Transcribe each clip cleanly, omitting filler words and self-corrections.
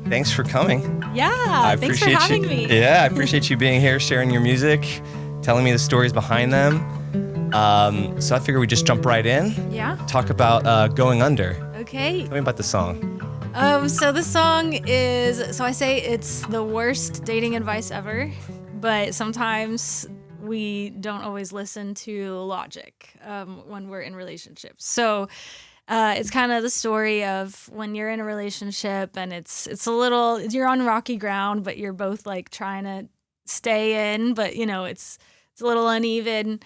thanks for coming. Yeah, thanks for having me. Yeah, I appreciate you being here, sharing your music, telling me the stories behind them. So I figure we just jump right in. Yeah. Talk about Going Under. Okay. Tell me about the song. So the song is, I say it's the worst dating advice ever, but sometimes we don't always listen to logic when we're in relationships. So it's kind of the story of when you're in a relationship and it's a little, you're on rocky ground, but you're both like trying to stay in, but you know, it's a little uneven,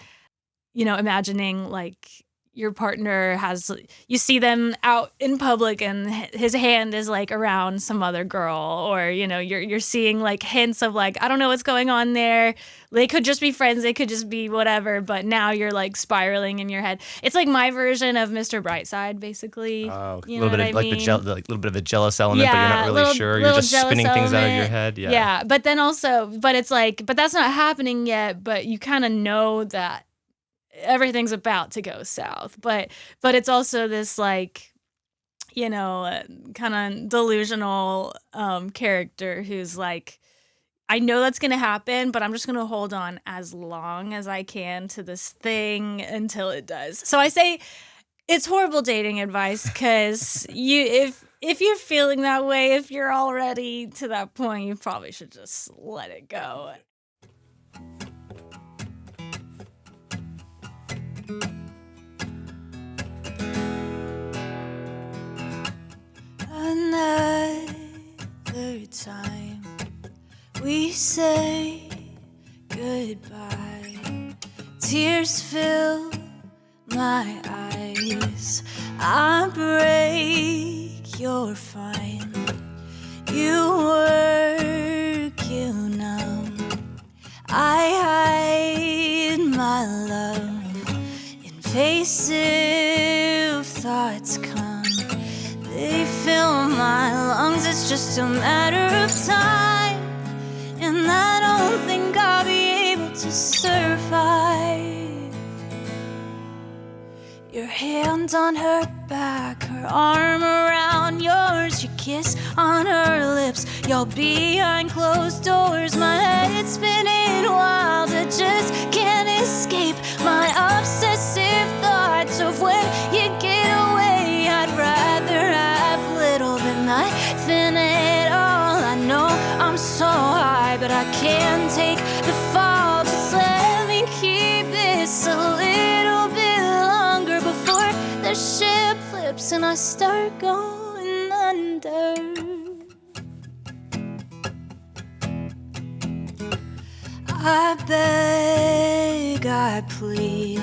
you know, imagining like your partner has, you see them out in public and his hand is like around some other girl, or, you know, you're seeing like hints of like, I don't know what's going on there. They could just be friends. They could just be whatever. But now you're like spiraling in your head. It's like my version of Mr. Brightside, basically. Oh, you know what I mean? Like little bit of a jealous element, yeah, but you're not really sure. You're just spinning things out of your head. Yeah. Yeah. But then also, but it's like, but that's not happening yet. But you kind of know that everything's about to go south, but it's also this like, you know, kind of delusional character who's like, I know that's gonna happen, but I'm just gonna hold on as long as I can to this thing until it does. So I say it's horrible dating advice, because if you're feeling that way, if you're already to that point, you probably should just let it go. Another time we say goodbye. Tears fill my eyes. I break, you're fine. You work, you numb. I hide my love. Invasive thoughts come. They fill my lungs, it's just a matter of time. And I don't think I'll be able to survive. Your hand on her back, her arm around yours, your kiss on her lips, y'all behind closed doors. My head's spinning wild, I just can't escape my obsessive thoughts of when you get away. I'd rather have little than nothing at all. I know I'm so high, but I can't take the fall. Just let me keep this a little bit longer before the ship flips and I start going under. I beg, I plead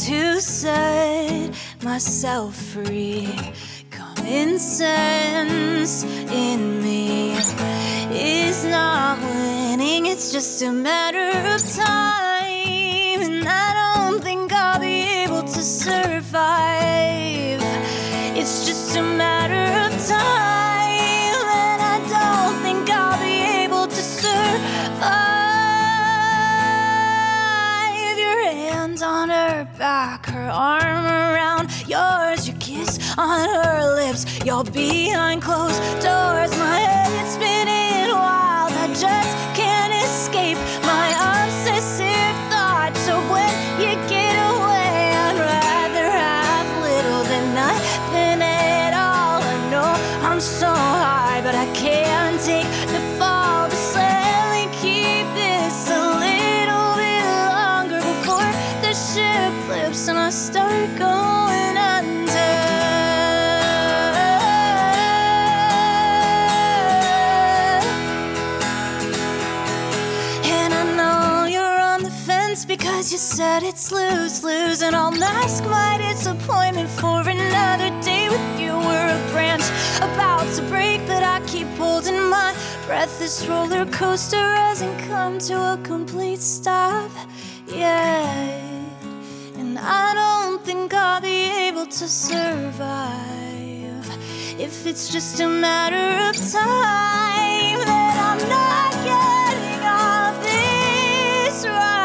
to set myself free. Common sense in me is not winning, it's just a matter of time. And I don't think I'll be able to survive. It's just a matter of time. And I don't think I'll be able to survive. Your hand on her back, her arm around yours, your kiss on her lips, y'all behind closed doors. My head's spinning wild, I just can't escape my obsessive thoughts of when you get away. I'd rather have little than nothing at all. I know I'm so high, but I can't take the fall. Just let me keep this a little bit longer before the ship flips and I start going under. And I know you're on the fence because you said it's lose-lose, and I'll mask my disappointment for another day with you. We're a branch about to break, but I keep holding my breath. This roller coaster hasn't come to a complete stop yet. And I don't think I'll be able to survive if it's just a matter of time that I'm not getting off this ride.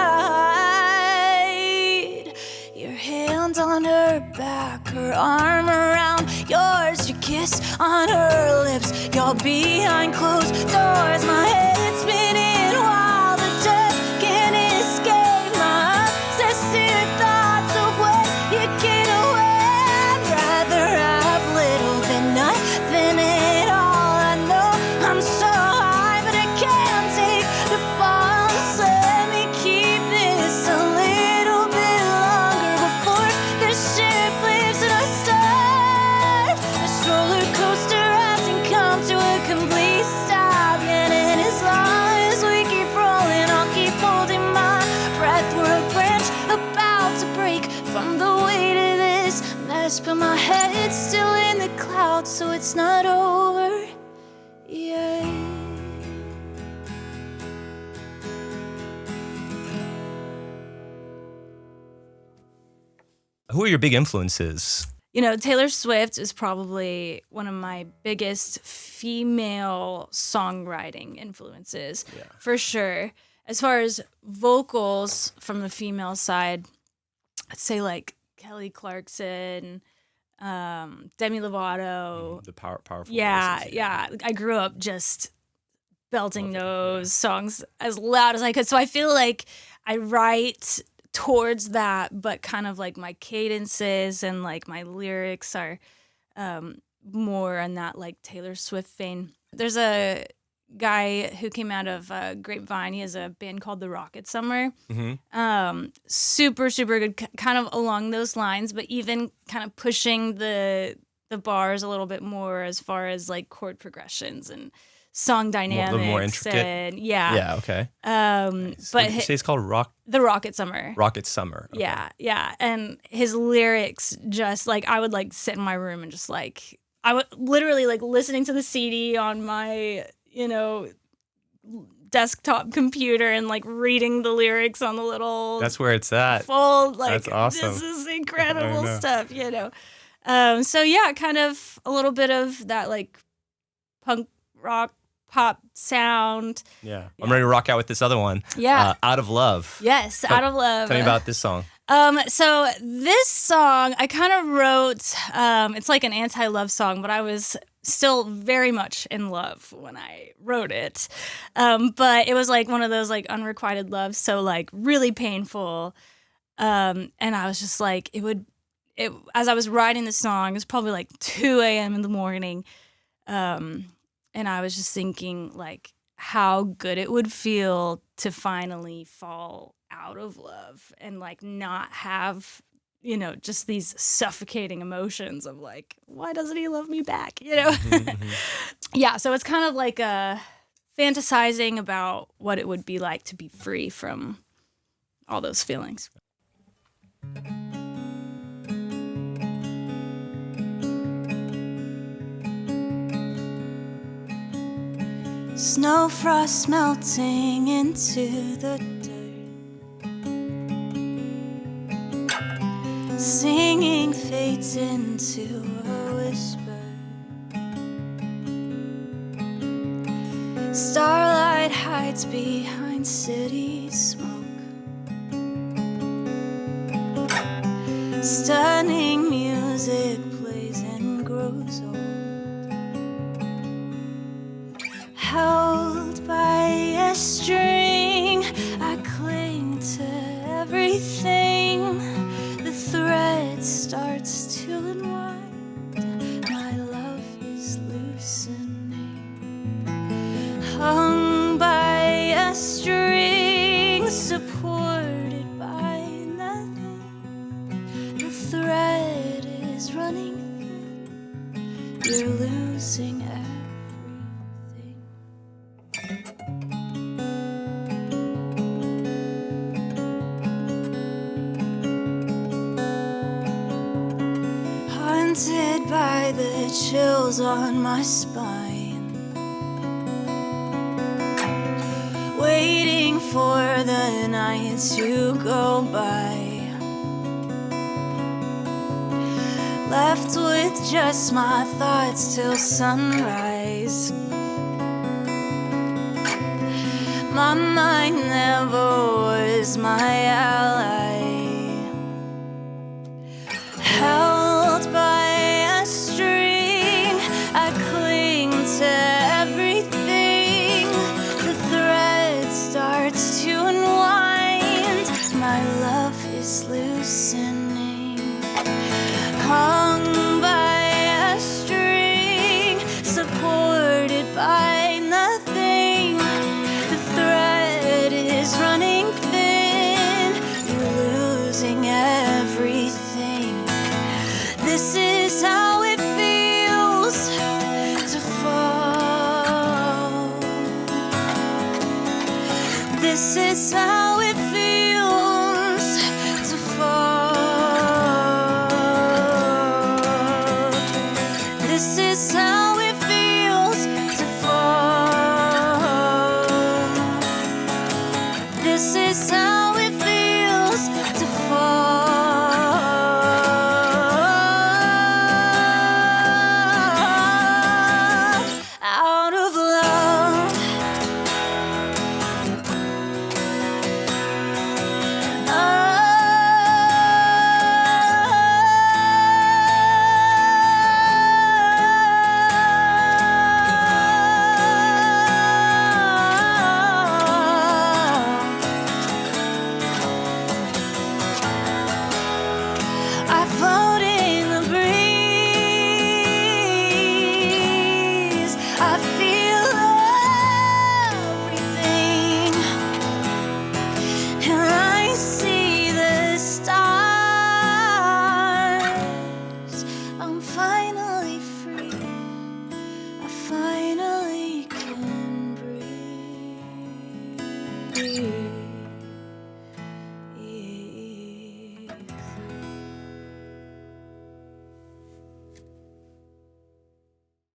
Your hand on her back, her arm around yours, your kiss kiss on her lips. You're behind closed doors, my head spinning while the dust can't escape my obsessive thoughts of when you get away. I'd rather have little than nothing at all. I know I'm so high, but I can't take the fall. So let me keep this a little bit longer before the ship flips and I start. This roller coaster hasn't come to a complete stop yet, and as long as we keep rolling, I'll keep holding my breath. We're a branch about to break from the weight of this mess, but my head's still in the clouds, so it's not over yet. Who are your big influences? You know, Taylor Swift is probably one of my biggest female songwriting influences, for sure. As far as vocals from the female side, I'd say like Kelly Clarkson, Demi Lovato. The powerful Yeah, voices, yeah. I grew up just belting those songs as loud as I could. So I feel like I write towards that, but kind of like my cadences and like my lyrics are more on that like Taylor Swift vein. There's a guy who came out of Grapevine. He has a band called The Rocket Summer. Super, super good, kind of along those lines, but even kind of pushing the bars a little bit more as far as like chord progressions and song dynamics. A little more intricate. And yeah, okay. But What did you say it's called? The Rocket Summer. Rocket Summer. Okay. Yeah. And his lyrics just like, I would like sit in my room and just like, I would literally like listening to the CD on my, you know, desktop computer and like reading the lyrics on the little That's where it's at. fold. Like, That's awesome. This is incredible know. stuff, you know. So yeah, kind of a little bit of that like punk rock pop sound. Yeah. I'm ready to rock out with this other one. Yeah. Out of Love. Yes, Out of Love. Tell me about this song. So this song I kind of wrote, it's like an anti-love song, but I was still very much in love when I wrote it. But it was like one of those like unrequited loves, so like really painful. And I was just like, as I was writing the song, it was probably like 2 a.m. in the morning. And I was just thinking like how good it would feel to finally fall out of love and like not have, you know, just these suffocating emotions of like, why doesn't he love me back? You know? Yeah. So it's kind of like fantasizing about what it would be like to be free from all those feelings. Snow frost melting into the dirt, singing fades into a whisper. Starlight hides behind city smoke, stunning music plays and grows old. Held by a string, I cling to everything. The thread starts to unwind. My love is loosening. Hung by a string, supported by nothing. The thread is running thin. You're losing everything. Haunted by the chills on my spine, waiting for the night to go by, left with just my thoughts till sunrise. My mind never was my ally, held by a string, This is how it feels to fall. This is how it feels to fall. This is how it feels to fall. Out of love. I float in the breeze. I feel everything, and I see the stars. I'm finally free. I finally can breathe.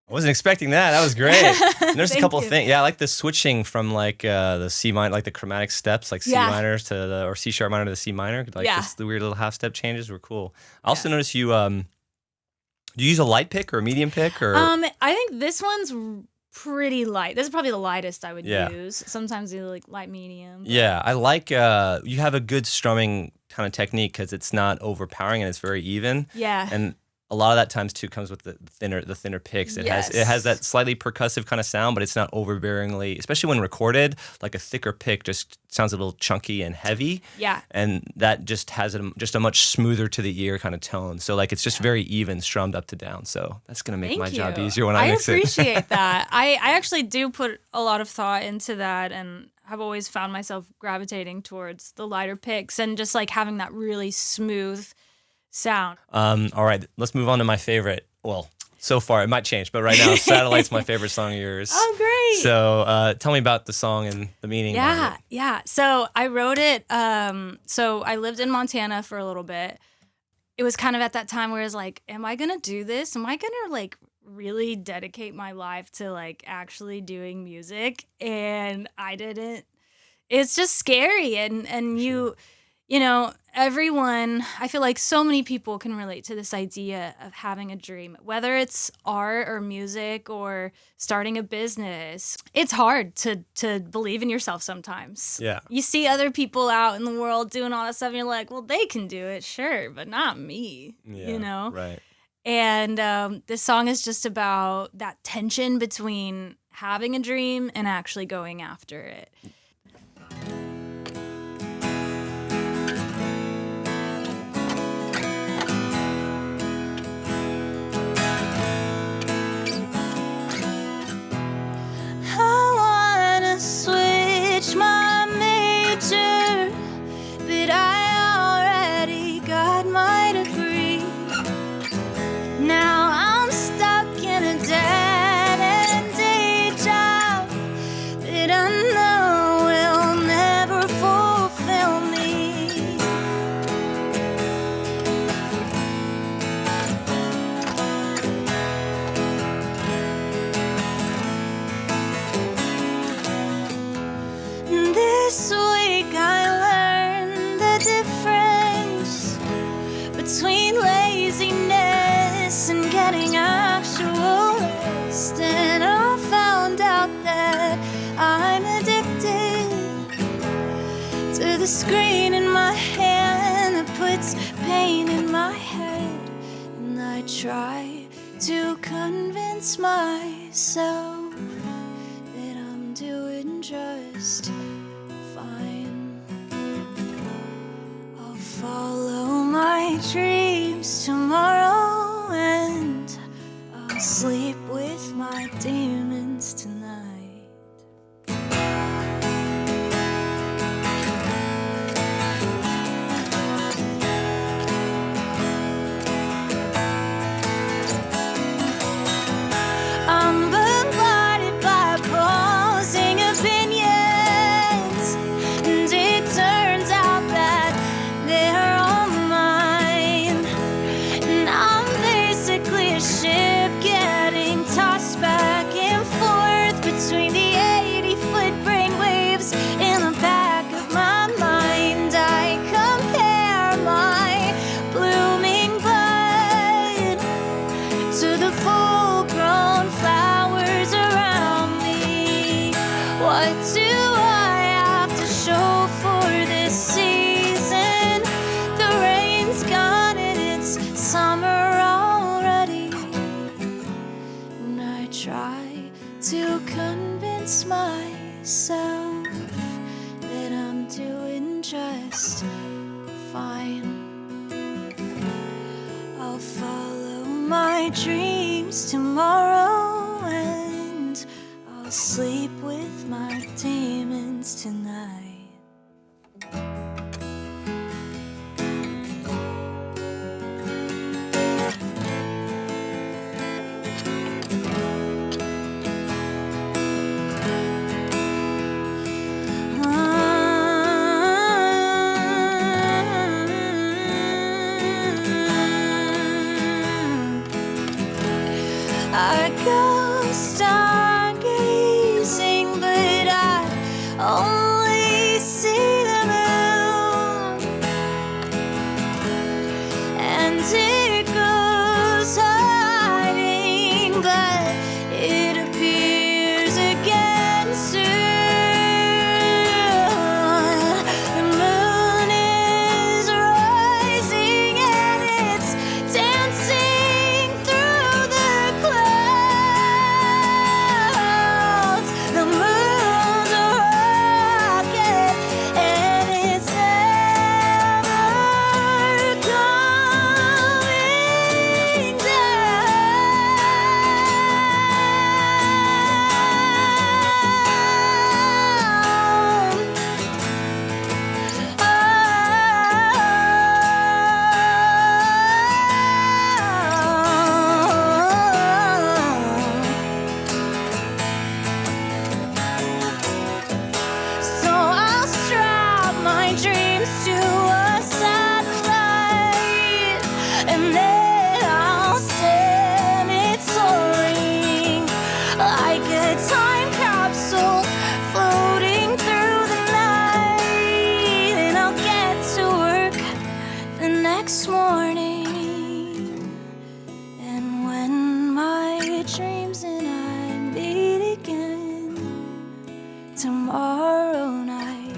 I wasn't expecting that. That was great. And there's a Thank couple you. things. Yeah, I like the switching from like the C minor, like the chromatic steps, like C Yeah. minor to the, or C sharp minor to the C minor. Like Yeah. the weird little half step changes were cool. I also noticed you do you use a light pick or a medium pick or I think this one's pretty light. This is probably the lightest I would Yeah. use. Sometimes you like light medium. Yeah, I like you have a good strumming kind of technique because it's not overpowering and it's very even. Yeah. And a lot of that times too comes with the thinner picks. It has that slightly percussive kind of sound, but it's not overbearingly, especially when recorded. Like a thicker pick just sounds a little chunky and heavy. Yeah. And that just has just a much smoother to the ear kind of tone. So like it's just very even, strummed up to down. So that's gonna make Thank my job you. easier when I mix it. appreciate that. I actually do put a lot of thought into that, and have always found myself gravitating towards the lighter picks and just like having that really smooth sound. All right, let's move on to my favorite. Well, so far it might change, but right now Satellite's my favorite song of yours. Oh, great. So tell me about the song and the meaning behind it. Yeah. So I wrote it. So I lived in Montana for a little bit. It was kind of at that time where I was like, am I going to do this? Am I going to like really dedicate my life to like actually doing music? And I didn't. It's just scary. And you know, everyone, I feel like so many people can relate to this idea of having a dream, whether it's art or music or starting a business. It's hard to believe in yourself sometimes. Yeah. You see other people out in the world doing all that stuff and you're like, well, they can do it, sure, but not me, you know? Right. And this song is just about that tension between having a dream and actually going after it. Switch my major, but I already got my degree. Now I'm stuck in a dead-end day job that I know will never fulfill me. This week I learned the difference between laziness and getting actual rest. And I found out that I'm addicted to the screen in my hand that puts pain in my head. And I try to convince myself that I'm doing just fine. I'll follow my dreams tomorrow and I'll sleep with my demons tonight. I'm bombarded by opposing opinions What do I have to show for this season? The rain's gone and it's summer already. And I try to convince myself that I'm doing just fine. I'll follow my dreams tomorrow, and I'll sleep with my demons tonight. I go stargazing, but I only see the moon, and it goes hiding, but it appears again soon. The moon is rising and it's dancing through the clouds. The moon's a rocket and it's never coming So I'll strap my dreams to a satellite, and then I'll send it soaring like a time capsule floating through the night. And I'll get to work the next morning, and when my dreams and I meet again tomorrow night,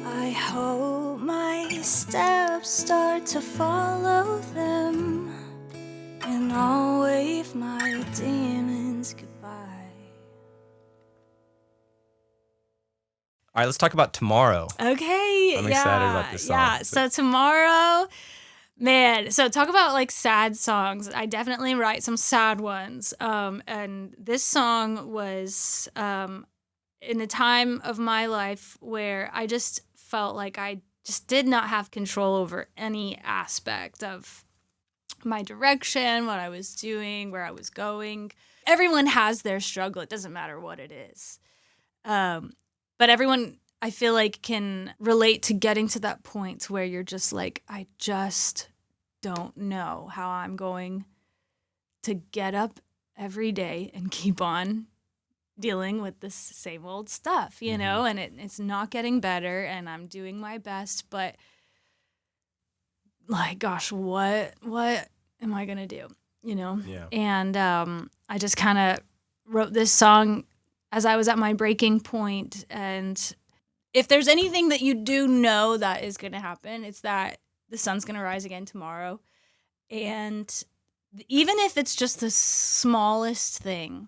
I hope my steps start to follow them, and I'll wave my demons goodbye. All right, let's talk about Tomorrow. Okay. I'm excited about this song. Yeah. So tomorrow, man. So talk about like sad songs. I definitely write some sad ones. And this song was in a time of my life where I just felt like I just did not have control over any aspect of my direction, what I was doing, where I was going. Everyone has their struggle. It doesn't matter what it is. But everyone, I feel like, can relate to getting to that point where you're just like, I just don't know how I'm going to get up every day and keep on dealing with this same old stuff, you know, and it's not getting better, and I'm doing my best, but like, gosh, what am I gonna do, you know? Yeah. And I just kind of wrote this song as I was at my breaking point. And if there's anything that you do know that is going to happen, it's that the sun's going to rise again tomorrow. And even if it's just the smallest thing,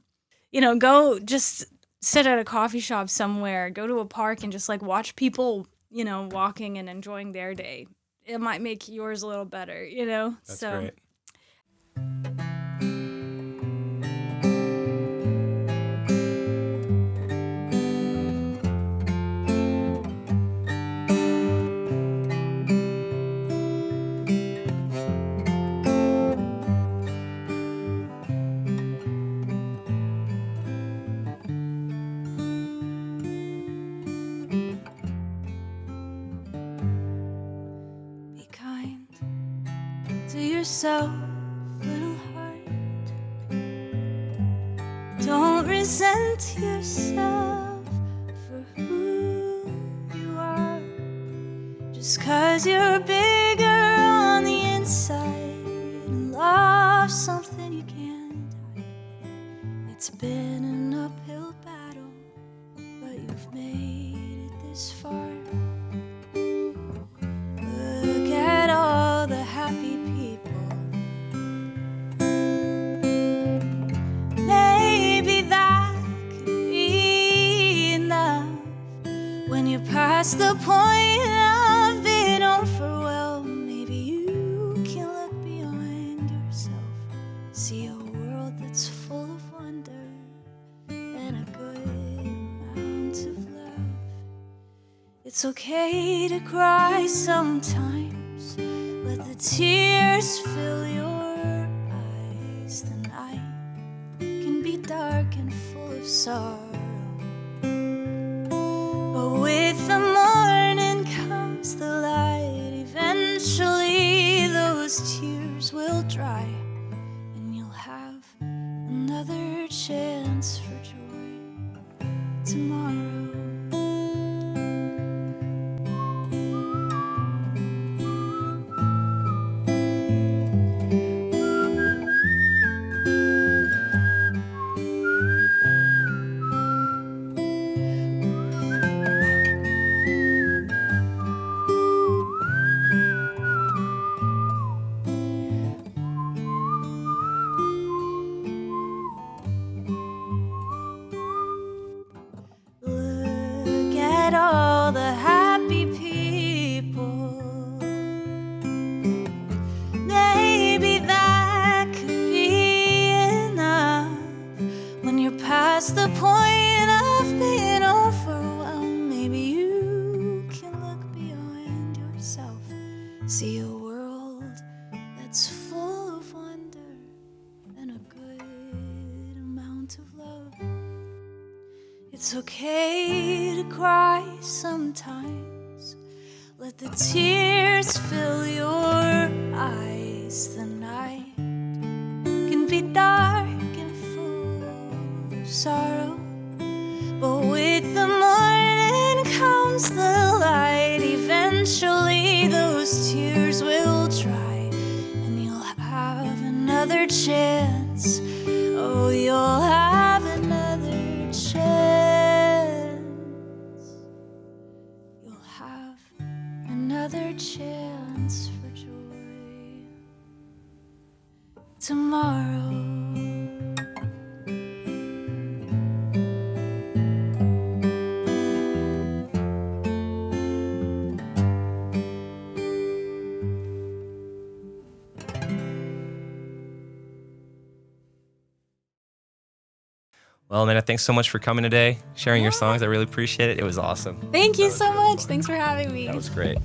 you know, go just sit at a coffee shop somewhere, go to a park and just like watch people, you know, walking and enjoying their day. It might make yours a little better, you know? That's great. Be kind to yourself, little heart. Don't resent yourself for who you are. Just 'cause you're bigger on the inside and love something you can't hide. It's been an uphill battle, but you've made it this far. Look at all the happy people. Maybe that could be enough. When you're past the point of being overwhelmed, maybe you can look beyond yourself, see a world that's full of wonder and a good amount of love. It's okay to cry sometimes, let the tears fill your eyes. The night can be dark and full of sorrow, but with the morning comes the light. Eventually those tears will dry, and you'll have another chance for joy tomorrow. Look at all the happy people. Maybe that could be enough. When you're past the point of being overwhelmed, maybe you can look beyond yourself, see a world that's full of wonder and a good amount of love. It's okay to cry sometimes, let the tears fill your eyes. The night can be dark and full of sorrow, but with the morning comes the light. Eventually those tears will dry, and you'll have another chance. Oh, you'll have another chance. You'll have another chance for joy tomorrow. Well, Amanda, thanks so much for coming today, sharing your songs. I really appreciate it. It was awesome. Thank you so much. Thanks for having me. That was great.